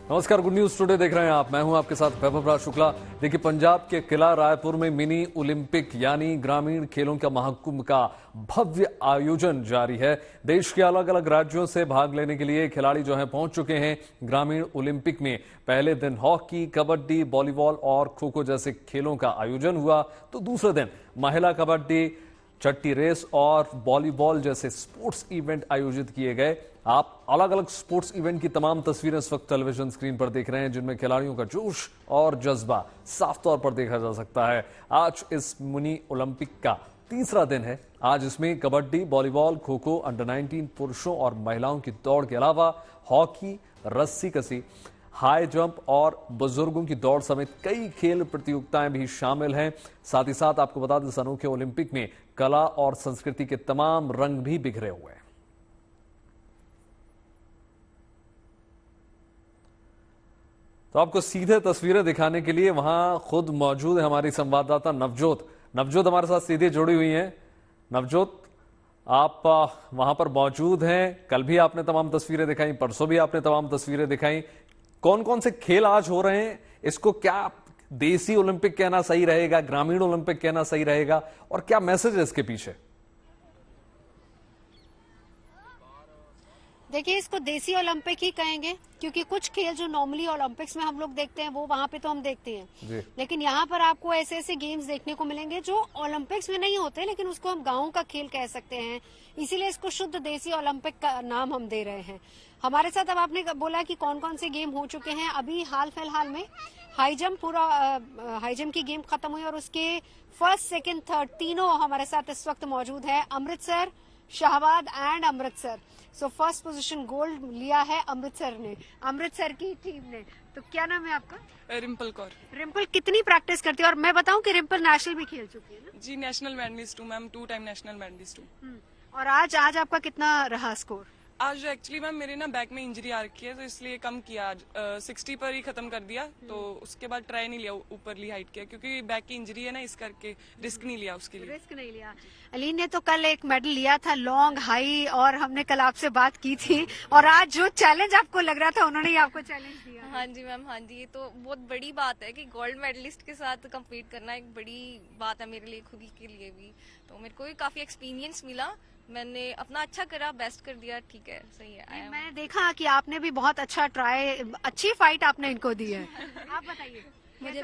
नमस्कार, good news today देख रहे हैं आप। मैं हूं आपके साथ वैभव राज शुक्ला। देखिए, पंजाब के किला रायपुर में मिनी ओलंपिक यानी ग्रामीण खेलों का महाकुंभ का भव्य आयोजन जारी है। देश के अलग अलग राज्यों से भाग लेने के लिए खिलाड़ी जो हैं पहुंच चुके हैं ग्रामीण ओलंपिक में। पहले दिन हॉकी, कबड्डी, वॉलीबॉल और खो खो जैसे खेलों का आयोजन हुआ, तो दूसरे दिन महिला कबड्डी, चट्टी रेस और वॉलीबॉल जैसे स्पोर्ट्स इवेंट आयोजित किए गए। आप अलग अलग स्पोर्ट्स इवेंट की तमाम तस्वीरें इस वक्त टेलीविजन स्क्रीन पर देख रहे हैं, जिनमें खिलाड़ियों का जोश और जज्बा साफ तौर पर देखा जा सकता है। आज इस मिनी ओलंपिक का तीसरा दिन है। आज इसमें कबड्डी, वॉलीबॉल, खो खो, अंडर 19 पुरुषों और महिलाओं की दौड़ के अलावा हॉकी, रस्सी कसी, हाई जंप और बुजुर्गों की दौड़ समेत कई खेल प्रतियोगिताएं भी शामिल हैं। साथ ही साथ आपको बता दें, इस अनोखे ओलंपिक में कला और संस्कृति के तमाम रंग भी बिखरे हुए हैं। तो आपको सीधे तस्वीरें दिखाने के लिए वहां खुद मौजूद है हमारी संवाददाता नवजोत। नवजोत हमारे साथ सीधे जुड़ी हुई हैं। नवजोत, आप वहां पर मौजूद हैं। कल भी आपने तमाम तस्वीरें दिखाई, परसों भी आपने तमाम तस्वीरें दिखाई। कौन कौन से खेल आज हो रहे हैं? इसको क्या देसी ओलंपिक कहना सही रहेगा, ग्रामीण ओलंपिक कहना सही रहेगा, और क्या मैसेज है इसके पीछे? देखिए, इसको देसी ओलंपिक ही कहेंगे, क्योंकि कुछ खेल जो नॉर्मली ओलंपिक्स में हम लोग देखते हैं वो वहां पे तो हम देखते हैं, लेकिन यहाँ पर आपको ऐसे ऐसे गेम्स देखने को मिलेंगे जो ओलंपिक्स में नहीं होते, लेकिन उसको हम गाँव का खेल कह सकते हैं। इसीलिए इसको शुद्ध देसी ओलंपिक का नाम हम दे रहे हैं। हमारे साथ अब आपने बोला कि कौन कौन से गेम हो चुके हैं। अभी हाल फिलहाल में हाई जंप, पूरा हाई जंप की गेम खत्म हुई और उसके फर्स्ट, सेकंड, थर्ड तीनों हमारे साथ इस वक्त मौजूद है। Amritsar, Shahabad and Amritsar. So first position gold लिया है अमृतसर ने, अमृतसर की टीम ने। तो क्या नाम है आपका? रिम्पल कौर। रिम्पल कितनी प्रैक्टिस करती है? और मैं बताऊं कि रिम्पल नेशनल भी खेल चुकी है ना? जी, नेशनल मेडलिस्ट हूँ मैम, 2 टाइम नेशनल मेडलिस्ट हूँ। और आज आपका कितना रहा स्कोर? आज एक्चुअली मैम मेरे ना बैक में इंजरी आ रखी है, तो इसलिए कम किया। आज 60 पर ही खत्म कर दिया, तो उसके बाद ट्राई नहीं लिया ऊपरली हाइट किया, क्योंकि बैक की इंजरी है ना, इस करके रिस्क नहीं लिया उसके लिए। रिस्क नहीं लिया। अलीन ने तो कल एक मेडल लिया था लॉन्ग हाई, और हमने कल आपसे बात की थी, और आज जो चैलेंज आपको लग रहा था उन्होंने ही आपको चैलेंज दिया। हाँ जी मैम, हाँ जी, ये तो बहुत बड़ी बात है कि गोल्ड मेडलिस्ट के साथ कम्पीट करना एक बड़ी बात है मेरे लिए, खुद के लिए भी। तो मेरे को भी काफी एक्सपीरियंस मिला, मैंने अपना अच्छा करा, बेस्ट कर दिया, ठीक है, सही है। मैंने देखा कि आपने भी बहुत अच्छा ट्राई, अच्छी फाइट आपने इनको दी है। आप बताइए, मुझे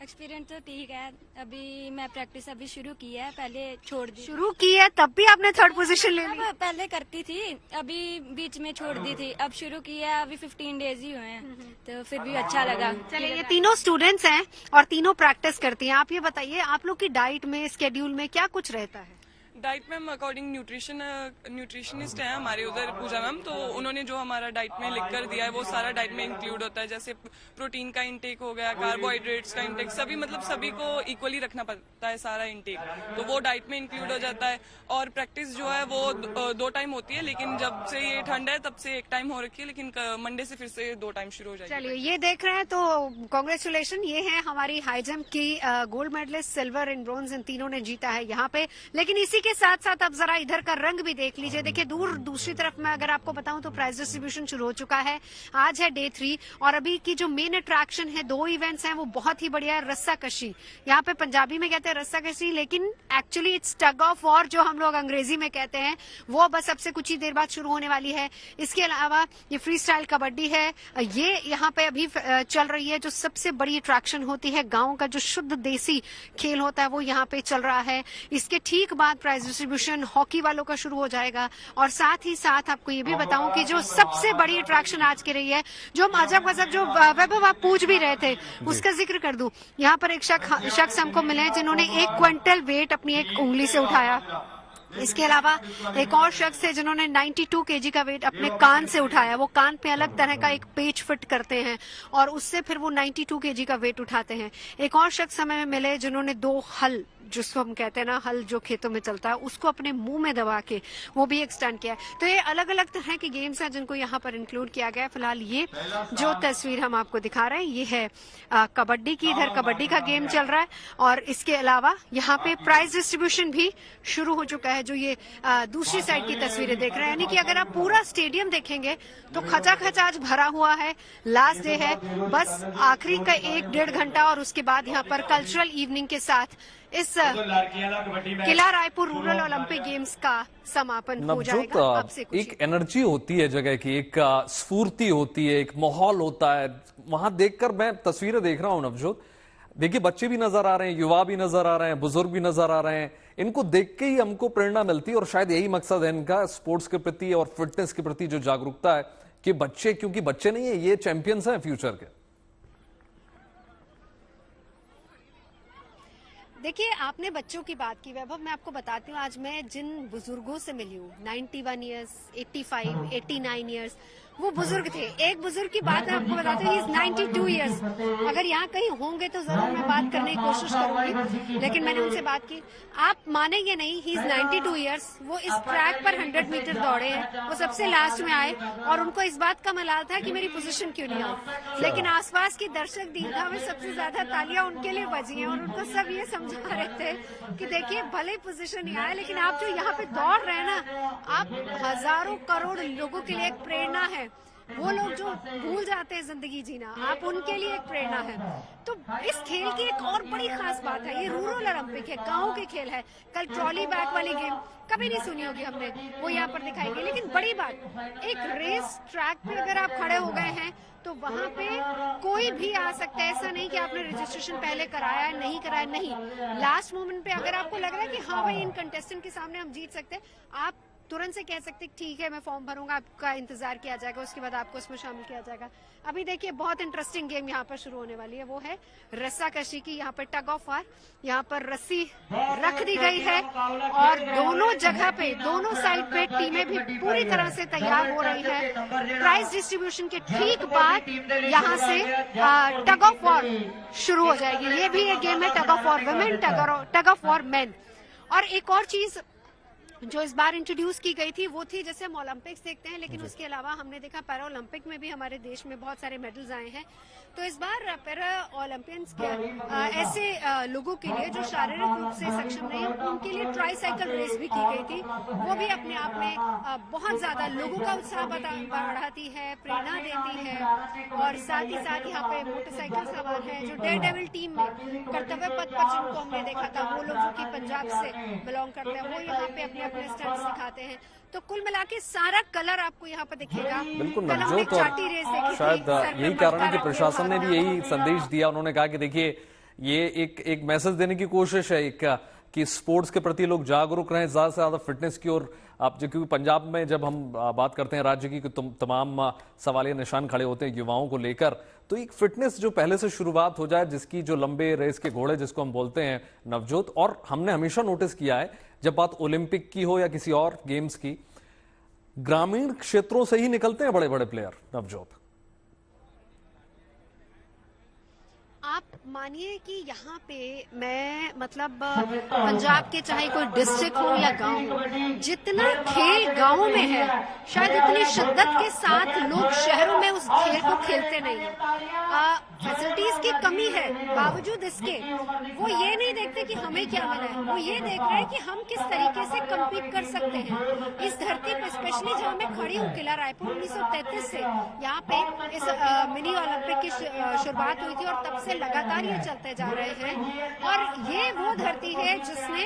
एक्सपीरियंस तो ठीक है। अभी मैं प्रैक्टिस अभी शुरू की है, पहले छोड़ दी। शुरू की है तब भी आपने थर्ड पोजीशन ले ली? पहले करती थी, अभी बीच में छोड़ दी थी, अब शुरू की है। अभी 15 डेज ही हुए हैं, तो फिर भी अच्छा लगा। चलिए, ये तीनों स्टूडेंट्स हैं और तीनों प्रैक्टिस करती हैं। आप ये बताइए, आप लोग की डाइट में, स्केड्यूल में क्या कुछ रहता है? डाइट मैम अकॉर्डिंग न्यूट्रिशनिस्ट है हमारे उधर पूजा मैम, तो उन्होंने जो हमारा डाइट में लिख कर दिया है वो सारा डाइट में इंक्लूड होता है। जैसे प्रोटीन का इंटेक हो गया, कार्बोहाइड्रेट्स का इंटेक, सभी मतलब सभी को इक्वली रखना पड़ता है सारा इंटेक, तो वो डाइट में इंक्लूड हो जाता है। और प्रैक्टिस जो है वो 2 टाइम होती है, लेकिन जब से ये ठंड है तब से 1 टाइम हो रखी है, लेकिन मंडे से फिर से 2 टाइम शुरू हो जाएगी। चलिए, ये देख रहे हैं तो कांग्रेचुलेशन। ये है हमारी हाई जंप की gold medallist, silver and bronze इन तीनों ने जीता है यहाँ पे। लेकिन इसी के साथ साथ अब जरा इधर का रंग भी देख लीजिए। देखिए, दूसरी तरफ में अगर आपको बताऊं तो प्राइज डिस्ट्रीब्यूशन शुरू हो चुका है। आज है डे 3 और अभी की जो मेन अट्रैक्शन है, 2 इवेंट्स हैं, वो बहुत ही बढ़िया है। रस्सा कशी, यहाँ पे पंजाबी में कहते हैं रस्सा कशी, लेकिन actually it's tug of war, जो हम लोग अंग्रेजी में कहते हैं, वो बस अब से कुछ ही देर बाद शुरू होने वाली है। इसके अलावा ये फ्री स्टाइल कबड्डी है, ये यहाँ पे अभी चल रही है। जो सबसे बड़ी अट्रैक्शन होती है, गाँव का जो शुद्ध देसी खेल होता है, वो यहाँ पे चल रहा है। इसके ठीक बाद प्राइज डिस्ट्रीब्यूशन हॉकी वालों का शुरू हो जाएगा। और साथ ही साथ आपको ये भी बताऊं कि जो सबसे बड़ी अट्रैक्शन आज की रही है, जो हम अजब गजब, जो वैभव आप पूछ भी रहे थे, उसका जिक्र कर दूं। यहाँ पर एक शख्स हमको मिले हैं जिन्होंने 1 क्विंटल वेट अपनी एक उंगली से उठाया। इसके अलावा एक और शख्स है जिन्होंने 92 केजी का वेट अपने कान से उठाया। वो कान पे अलग तरह का एक पेच फिट करते हैं और उससे फिर वो 92 केजी का वेट उठाते हैं। एक और शख्स हमें मिले जिन्होंने 2 हल जिसको हम कहते हैं ना हल जो खेतों में चलता है उसको अपने मुंह में दबा के वो भी एक स्टंट किया है। तो ये अलग अलग तरह के गेम्स हैं जिनको यहाँ पर इंक्लूड किया गया है। फिलहाल ये जो तस्वीर हम आपको दिखा रहे हैं ये है कबड्डी की। इधर कबड्डी का गेम चल रहा है और इसके अलावा यहाँ पे प्राइज डिस्ट्रीब्यूशन भी शुरू हो चुका है। जो ये दूसरी साइड की तस्वीरें देख रहे हैं, यानी कि अगर आप पूरा स्टेडियम देखेंगे तो खचाखच आज भरा हुआ है। लास्ट डे है, बस आखिरी का 1-1.5 घंटा और उसके बाद यहाँ पर कल्चरल इवनिंग के साथ इस किला रायपुर रूरल ओलंपिक गेम्स का समापन हो जाएगा। आपसे एक एनर्जी होती है जगह की, एक स्फूर्ति होती है, एक माहौल होता है। वहां देखकर मैं तस्वीरें देख रहा हूं नवजोत, देखिए बच्चे भी नजर आ रहे हैं, युवा भी नजर आ रहे हैं, बुजुर्ग भी नजर आ रहे हैं। इनको देख के ही हमको प्रेरणा मिलती है और शायद यही मकसद है इनका, स्पोर्ट्स के प्रति और फिटनेस के प्रति जो जागरूकता है कि बच्चे, क्योंकि बच्चे नहीं है, ये चैंपियंस हैं फ्यूचर के। देखिए, आपने बच्चों की बात की वैभव, मैं आपको बताती हूँ आज मैं जिन बुजुर्गों से मिली हूँ 91 ईयर्स, 85, 89 ईयर्स, वो बुजुर्ग थे। एक बुजुर्ग की बात मैं आपको बताती हूँ, 92 ईयर्स। अगर यहाँ कहीं होंगे तो जरूर मैं बात करने की कोशिश करूंगी, लेकिन मैंने उनसे बात की। आप मानेंगे नहीं, ही इज 92 ईयर्स। वो इस ट्रैक पर 100 मीटर दौड़े हैं, वो सबसे लास्ट में आए और उनको इस बात का मलाल था कि मेरी पोजीशन क्यों नहीं आई, लेकिन आसपास के दर्शक दीर्घा में सबसे ज्यादा तालियां उनके लिए बजी हैं और उनको सब ये समझा रहे थे कि देखिए भले पोजीशन नहीं आया, लेकिन आप जो यहाँ पे दौड़ रहे हैं ना, आप हजारों करोड़ लोगों के लिए एक प्रेरणा है। वो लोग जो भूल जाते हैं जिंदगी जीना, आप उनके लिए एक प्रेरणा है। तो इस खेल की एक और बड़ी खास बात है, ये रूरल ओलंपिक है, गांव के खेल है। कल ट्रॉली बैग वाली गेम कभी नहीं सुनी होगी हमने, वो यहाँ पर दिखाएंगे। लेकिन बड़ी बात, एक रेस ट्रैक पे अगर आप खड़े हो गए हैं तो वहां पे कोई भी आ सकता है। ऐसा नहीं कि आपने रजिस्ट्रेशन पहले कराया है, नहीं कराया, नहीं। लास्ट मोमेंट पे अगर आपको लग रहा है कि हाँ भाई इन कंटेस्टेंट के सामने हम जीत सकते हैं, आप तुरंत से कह सकते ठीक है मैं फॉर्म भरूंगा, आपका इंतजार किया जाएगा, उसके बाद आपको उसमें शामिल किया जाएगा। अभी देखिए बहुत इंटरेस्टिंग गेम यहाँ पर शुरू होने वाली है, वो है रस्साकशी की। यहाँ पर टग ऑफ वार, यहाँ पर रस्सी रख दी गई है और दोनों जगह पे, दोनों साइड पे टीमें भी पूरी तरह से तैयार हो रही है। प्राइज डिस्ट्रीब्यूशन के ठीक बाद यहाँ से टग ऑफ वॉर शुरू हो जाएगी। ये भी एक गेम है, tug of war women, tug of war main. और एक और चीज जो इस बार इंट्रोड्यूस की गई थी वो थी, जैसे हम ओलंपिक्स देखते हैं, लेकिन उसके अलावा हमने देखा पैरा ओलंपिक में भी हमारे देश में बहुत सारे मेडल्स आए हैं। तो इस बार पैरा ओलंपियंस के ऐसे लोगों के लिए जो शारीरिक रूप से सक्षम नहीं, उनके लिए ट्राईसाइकिल रेस भी की गई थी। वो भी अपने आप में बहुत ज्यादा लोगों का उत्साह बढ़ाती है, प्रेरणा देती है। और साथ ही साथ यहाँ पे मोटरसाइकिल सवार है जो डेयरडेविल टीम में कर्तव्य पथ पर जिनको हमने देखा था, वो लोग जो कि पंजाब से बिलोंग करते हैं, वो यहाँ पे अपने अपने स्टंट्स दिखाते हैं। तो कुल मिला के सारा कलर आपको यहाँ पर दिखेगा। बिल्कुल नवजोत, और शायद यही कारण है कि प्रशासन ने भी यही संदेश दिया। उन्होंने कहा कि देखिए ये एक मैसेज देने की कोशिश है कि स्पोर्ट्स के प्रति लोग जागरूक रहें, ज्यादा से ज्यादा फिटनेस की ओर। आप जो, क्योंकि पंजाब में जब हम बात करते हैं राज्य की, तमाम सवालिया निशान खड़े होते हैं युवाओं को लेकर, तो एक फिटनेस जो पहले से शुरुआत हो जाए, जिसकी जो लंबे रेस के घोड़े जिसको हम बोलते हैं नवजोत। और हमने हमेशा नोटिस किया है जब बात ओलंपिक की हो या किसी और गेम्स की, ग्रामीण क्षेत्रों से ही निकलते हैं बड़े बड़े प्लेयर नवजोत। आप मानिए कि यहाँ पे मैं मतलब पंजाब के चाहे कोई डिस्ट्रिक्ट हो या गांव हो, जितना खेल गांव में है शायद उतनी शिद्दत के साथ लोग शहरों में उस खेल को खेलते नहीं है। फैसिलिटीज की कमी है, बावजूद इसके वो ये नहीं देखते कि हमें क्या मिला है, वो ये देख रहे हैं कि हम किस तरीके से कम्पीट कर सकते हैं इस धरती पे। स्पेशली जहाँ मैं खड़ी हूँ, किला रायपुर 1933 से यहाँ पे इस मिनी ओलंपिक की शुरुआत हुई थी और तब से लगातार ये चलते जा रहे हैं। और ये वो धरती है जिसने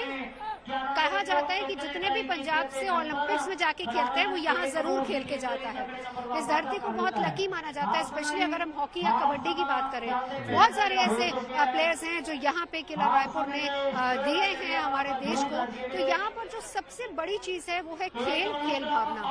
कहा जाता है कि जितने भी पंजाब से ओलंपिक्स में जाके खेलते हैं वो यहाँ जरूर खेल के जाता है। इस धरती को बहुत लकी माना जाता है, स्पेशली अगर हम हॉकी या कबड्डी की बात करें। बहुत सारे ऐसे प्लेयर्स हैं जो यहाँ पे किला रायपुर ने दिए हैं हमारे देश को। तो यहाँ पर जो सबसे बड़ी चीज है वो है खेल भावना।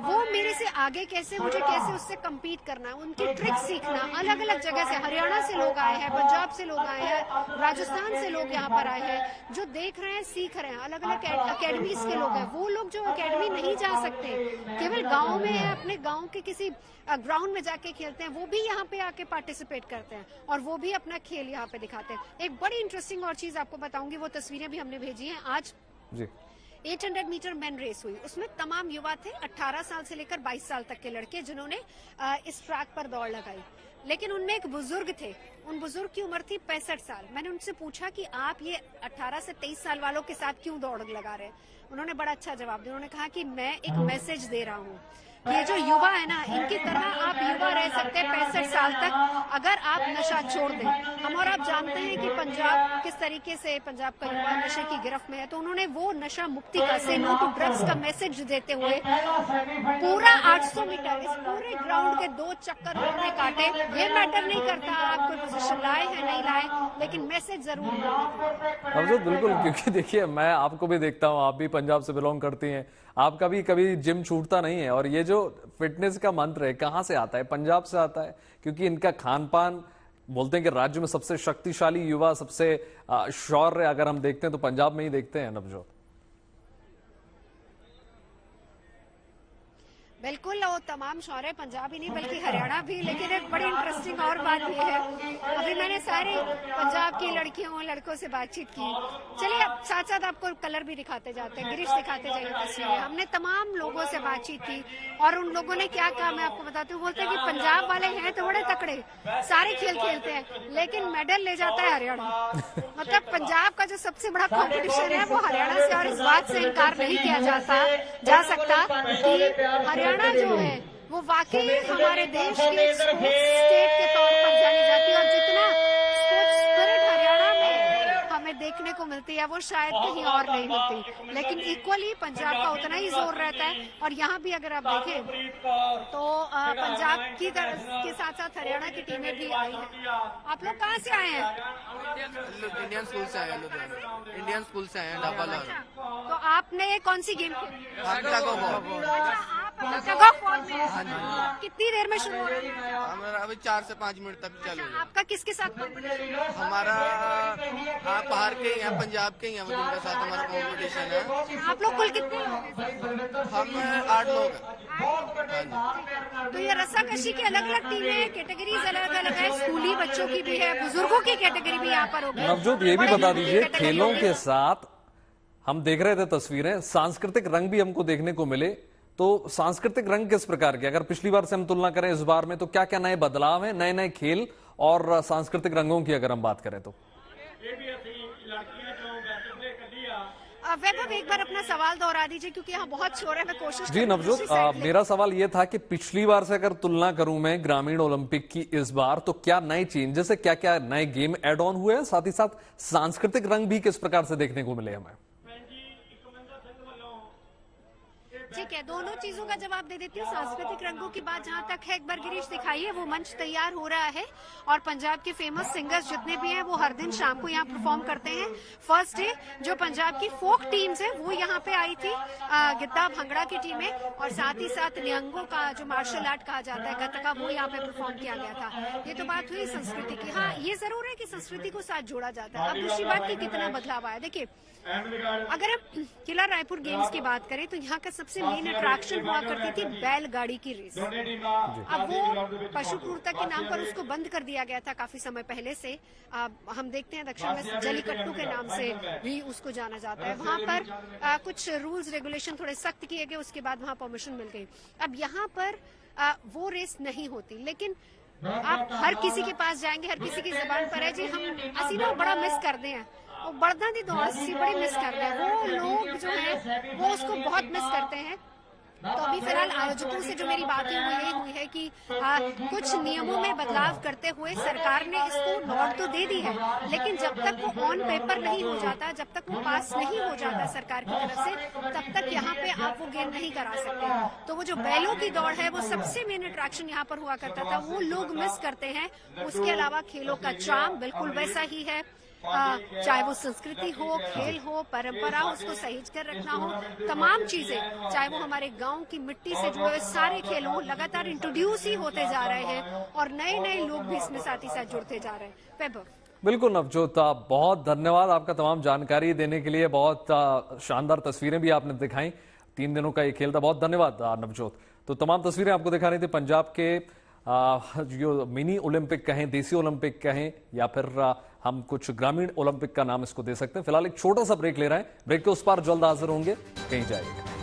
वो मेरे से आगे कैसे, मुझे कैसे उससे कम्पीट करना, उनकी ट्रिक सीखना। अलग अलग जगह से, हरियाणा से लोग आए हैं, पंजाब से लोग आए हैं, राजस्थान से लोग यहाँ पर आए हैं, जो देख रहे हैं, सीख रहे हैं, अलग अलग अकेडमीज के लोग हैं, वो लोग जो अकेडमी नहीं जा सकते, केवल गांव में है, अपने गांव के किसी ग्राउंड में जाके खेलते हैं, वो भी यहाँ पे आके पार्टिसिपेट करते हैं और वो भी अपना खेल यहाँ पे दिखाते हैं। एक बड़ी इंटरेस्टिंग और चीज आपको बताऊंगी, वो तस्वीरें भी हमने भेजी हैं। आज जी 800 मीटर मेन रेस हुई, उसमें तमाम युवा थे, 18 साल से लेकर 22 साल तक के लड़के, जिन्होंने इस ट्रैक पर दौड़ लगाई। लेकिन उनमें एक बुजुर्ग थे, उन बुजुर्ग की उम्र थी 65 साल। मैंने उनसे पूछा कि आप ये 18 से 23 साल वालों के साथ क्यों दौड़ लगा रहे हैं? उन्होंने बड़ा अच्छा जवाब दिया। उन्होंने कहा कि मैं एक मैसेज दे रहा हूँ, ये जो युवा है ना, इनकी तरह आप युवा रह सकते हैं 65 साल तक अगर आप नशा छोड़ दें। हम और आप जानते हैं कि पंजाब किस तरीके से पंजाब का युवा नशे की गिरफ्त में है, तो उन्होंने वो नशा मुक्ति का, से नो टू ड्रग्स का मैसेज देते हुए पूरा 800 मीटर इस पूरे ग्राउंड के 2 चक्कर उन्होंने काटे। ये मैटर नहीं करता आप कोई पोजीशन लाए हैं नहीं लाए, लेकिन मैसेज जरूर। नवजोत बिल्कुल, क्योंकि देखिए मैं आपको भी देखता हूँ, आप भी पंजाब से बिलोंग करती हैं, आपका भी कभी जिम छूटता नहीं है, और ये जो फिटनेस का मंत्र है कहाँ से आता है? पंजाब से आता है, क्योंकि इनका खान पान, बोलते हैं कि राज्य में सबसे शक्तिशाली युवा, सबसे शौर्य अगर हम देखते हैं तो पंजाब में ही देखते हैं। नवजोत बिल्कुल, और तमाम शौर्य पंजाब ही नहीं बल्कि हरियाणा भी। लेकिन एक बड़ी इंटरेस्टिंग और बात यह है, अभी मैंने सारे पंजाब की लड़कियों लड़कों से बातचीत की। चलिए अब साथ साथ आपको कलर भी दिखाते जाते हैं, गिरीश दिखाते जाइए तस्वीरें। हमने तमाम लोगों से बातचीत की और उन लोगों ने क्या कहा मैं आपको बताती हूँ। बोलते हैं कि पंजाब वाले हैं तो बड़े तकड़े, सारे खेल खेलते हैं, लेकिन मेडल ले जाता है हरियाणा। मतलब पंजाब का जो सबसे बड़ा कॉम्पिटिशन है वो हरियाणा से, और इस बात से इनकार नहीं किया जा सकता कि हरियाणा जो है वो वाकई हमारे देश की स्टेट के तौर पर जानी जाती है, और जितना स्पोर्ट्स स्पिरिट हरियाणा में हमें देखने को मिलती है वो शायद कहीं और नहीं मिलती। लेकिन इक्वली पंजाब का उतना ही जोर रहता है। और यहाँ भी अगर आप देखें तो पंजाब की के साथ साथ हरियाणा की टीमें भी आई हैं। आप लोग कहाँ से आए हैं? इंडियन स्कूल से आए हैं, इंडियन स्कूल से आए हैं डबल। तो आपने कौन सी गेम खेली? कितनी देर में शुरू हो रहा है? हमारा अभी 4 से 5 मिनट तक चालू है। आपका किसके साथ कॉम्पिटिशन? हमारा आप बाहर के ही हैं, पंजाब के ही हैं, जिनके साथ हमारा कॉम्पिटिशन है। आप लोग कुल कितने लोग हैं? हम 8 लोग हैं। तो ये रस्साकशी की अलग अलग टीमें हैं, कैटेगरीज अलग अलग है, स्कूली बच्चों की भी है, बुजुर्गों की कैटेगरी भी यहाँ पर होगी। नवजोत ये भी बता दीजिए, खेलों के साथ हम देख रहे थे तस्वीरें, सांस्कृतिक रंग भी हमको देखने को मिले, तो सांस्कृतिक रंग किस प्रकार के, अगर पिछली बार से हम तुलना करें इस बार में, तो क्या क्या नए बदलाव हैं, नए नए खेल और सांस्कृतिक रंगों की अगर हम बात करें तो? वैभव एक बार अपना सवाल दोहरा दीजिए क्योंकि यहाँ बहुत शोर है, मैं कोशिश जी नवजोत, मेरा सवाल ये था कि पिछली बार से अगर तुलना करूं मैं ग्रामीण ओलंपिक की इस बार, तो क्या नए चेंजेस है, क्या क्या नए गेम एड ऑन हुए हैं, साथ ही साथ सांस्कृतिक रंग भी किस प्रकार से देखने को मिले हमें? ठीक है, दोनों चीजों का जवाब दे देती हूँ। सांस्कृतिक रंगों की बात जहाँ तक है, एक बार गिरीश दिखाइए, वो मंच तैयार हो रहा है और पंजाब के फेमस सिंगर्स जितने भी हैं वो हर दिन शाम को यहाँ परफॉर्म करते हैं। फर्स्ट डे जो पंजाब की फोक टीम्स है वो यहाँ पे आई थी, गिद्दा भंगड़ा की टीमें, और साथ ही साथ निहंगों का जो मार्शल आर्ट कहा जाता है गतका, वो यहाँ पे परफॉर्म किया गया था। ये तो बात हुई संस्कृति की। हाँ, ये जरूर है कि संस्कृति को साथ जोड़ा जाता है। अब दूसरी बात की कितना बदलाव आया, देखिए अगर हम किला रायपुर गेम्स की बात करें तो यहाँ का सबसे मेन अट्रैक्शन हुआ करती थी बैलगाड़ी की रेस। अब वो पशु क्रूरता के नाम पर उसको बंद कर दिया गया था काफी समय पहले से। हम देखते हैं दक्षिण में जलीकट्टू के नाम से भी उसको जाना जाता है। वहां पर कुछ रूल्स रेगुलेशन थोड़े सख्त किए गए, उसके बाद वहां परमिशन मिल गई। अब यहाँ पर वो रेस नहीं होती, लेकिन आप हर किसी के पास जाएंगे, हर किसी की जबान पर है जी हम असी ना बड़ा मिस करते हैं, वो बढ़दा दी दौड़ सी बड़ी मिस करते हैं। वो लोग जो है वो उसको बहुत मिस करते हैं। तो अभी फिलहाल आयोजकों से जो मेरी बातें हुई है कि कुछ नियमों में बदलाव करते हुए सरकार ने इसको नोट तो दे दी है, लेकिन जब तक वो ऑन पेपर नहीं हो जाता, जब तक वो पास नहीं हो जाता सरकार की तरफ से, तब तक यहाँ पे आप वो गेम नहीं करा सकते। तो वो जो बैलों की दौड़ है वो सबसे मेन अट्रैक्शन यहाँ पर हुआ करता था, वो लोग मिस करते हैं। उसके अलावा खेलों का चार्म बिल्कुल वैसा ही है, चाहे वो संस्कृति हो, खेल हो, परंपरा हो, उसको सहेज कर रखना हो, तमाम चीजें, चाहे वो हमारे गांव की मिट्टी से जुड़े हुए सारे खेल हो, लगातार इंट्रोड्यूस ही होते जा रहे हैं और नए नए लोग भी इसमें साथ ही साथ जुड़ते जा रहे हैं। वैभव, बिल्कुल नवजोत, बहुत धन्यवाद आपका तमाम जानकारी देने के लिए। बहुत शानदार तस्वीरें भी आपने दिखाई। 3 दिनों का ये खेल था। बहुत धन्यवाद नवजोत। तो तमाम तस्वीरें आपको दिखा रही थी पंजाब के जो मिनी ओलंपिक कहें, देसी ओलंपिक कहें, या फिर हम कुछ ग्रामीण ओलंपिक का नाम इसको दे सकते हैं। फिलहाल एक छोटा सा ब्रेक ले रहे हैं। ब्रेक के उस पार जल्द हाजिर होंगे, कहीं जाइएगा।